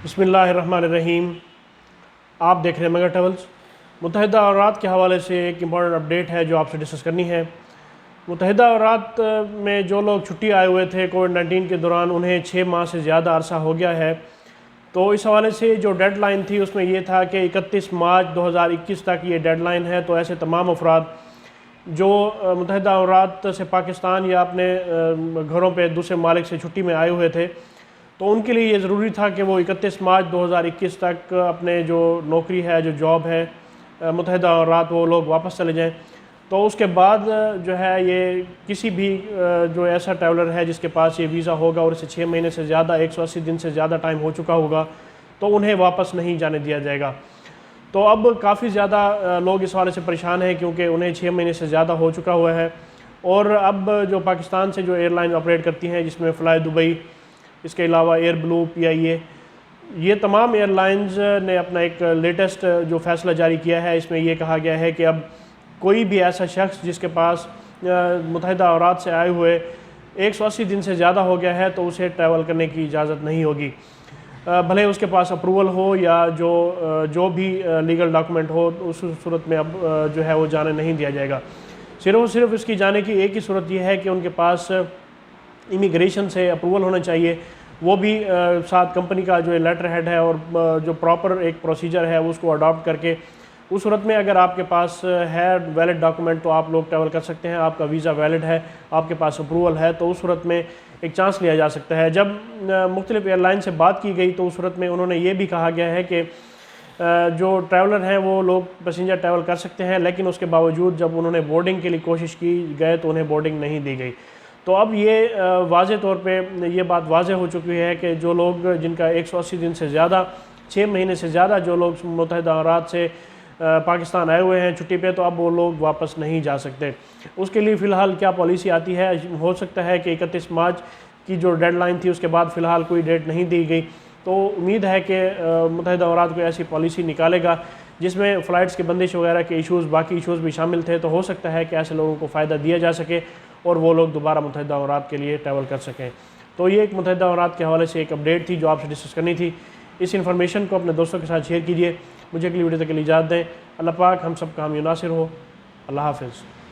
बिस्मिल्लाहिर्रहमानिर्रहीम। आप देख रहे हैं मेगा ट्रैवल्स। मुत्तहिदा अमीरात के हवाले से एक इम्पॉर्टेंट अपडेट है जो आपसे डिस्कस करनी है। मुत्तहिदा अमीरात में जो लोग छुट्टी आए हुए थे कोविड-19 के दौरान, उन्हें 6 माह से ज़्यादा अरसा हो गया है। तो इस हवाले से जो डेडलाइन थी उसमें यह था कि 31 मार्च 2021 तक ये डेडलाइन है। तो ऐसे तमाम अफराद जो मुत्तहिदा अमीरात से पाकिस्तान या अपने घरों पे दूसरे मालिक से छुट्टी में आए हुए थे, तो उनके लिए ये ज़रूरी था कि वो 31 मार्च 2021 तक अपने जो नौकरी है, जो जॉब है मुत्तहिदा अमीरात, वो लोग वापस चले जाएं। तो उसके बाद जो है ये किसी भी जो ऐसा ट्रैवलर है जिसके पास ये वीज़ा होगा और इसे 6 महीने से ज़्यादा 180 दिन से ज़्यादा टाइम हो चुका होगा, तो उन्हें वापस नहीं जाने दिया जाएगा। तो अब काफ़ी ज़्यादा लोग इस हवाले से परेशान हैं क्योंकि उन्हें 6 महीने से ज़्यादा हो चुका हुआ है। और अब जो पाकिस्तान से जो एयरलाइन ऑपरेट करती हैं, जिसमें फ़्लाई दुबई, इसके अलावा एयर ब्लू, PIA, ये तमाम एयरलाइंस ने अपना एक लेटेस्ट जो फ़ैसला जारी किया है, इसमें यह कहा गया है कि अब कोई भी ऐसा शख्स जिसके पास मुत्तहिदा अमीरात से आए हुए 180 दिन से ज़्यादा हो गया है, तो उसे ट्रैवल करने की इजाज़त नहीं होगी। भले उसके पास अप्रूवल हो या जो भी लीगल डॉक्यूमेंट हो, उस सूरत में अब जो है वो जाने नहीं दिया जाएगा। सिर्फ़ और सिर्फ इसकी जाने की एक ही सूरत यह है कि उनके पास इमिग्रेशन से अप्रूवल होना चाहिए, वो भी साथ कंपनी का जो लेटर हेड है और जो प्रॉपर एक प्रोसीजर है उसको अडॉप्ट करके। उस सूरत में अगर आपके पास है वैलिड डॉक्यूमेंट तो आप लोग ट्रैवल कर सकते हैं, आपका वीज़ा वैलिड है, आपके पास अप्रूवल है, तो उस सूरत में एक चांस लिया जा सकता है। जब मुख्तलिफ एयरलाइन से बात की गई तो उस सूरत में उन्होंने ये भी कहा गया है कि जो ट्रैवलर हैं वो लोग पैसेंजर ट्रैवल कर सकते हैं, लेकिन उसके बावजूद जब उन्होंने बोर्डिंग के लिए कोशिश की गए तो उन्हें बोर्डिंग नहीं दी गई। तो अब ये वाज़े तौर पे ये बात वाज़े हो चुकी है कि जो लोग जिनका 180 दिन से ज़्यादा 6 महीने से ज़्यादा जो लोग मुत्तहिदा अमीरात से पाकिस्तान आए हुए हैं छुट्टी पे, तो अब वो लोग वापस नहीं जा सकते। उसके लिए फ़िलहाल क्या पॉलिसी आती है, हो सकता है कि 31 मार्च की जो डेडलाइन थी उसके बाद फ़िलहाल कोई डेट नहीं दी गई। तो उम्मीद है कि मुत्तहिदा अमीरात कोई ऐसी पॉलिसी निकालेगा जिसमें फ़्लाइट्स के बंदिश वगैरह के इशूज़, बाकी इशूज़ भी शामिल थे। तो हो सकता है कि ऐसे लोगों को फ़ायदा दिया जा सके और वो लोग दोबारा मुत्तहिदा अमीरात के लिए ट्रैवल कर सकें। तो ये एक मुत्तहिदा अमीरात के हवाले से एक अपडेट थी जो आपसे डिस्कस करनी थी। इस इन्फॉर्मेशन को अपने दोस्तों के साथ शेयर कीजिए। मुझे अगली वीडियो तक के लिए इजाज़त दें। अल्लाह पाक हम सब का हामी नासिर हो। अल्लाह हाफ़िज़।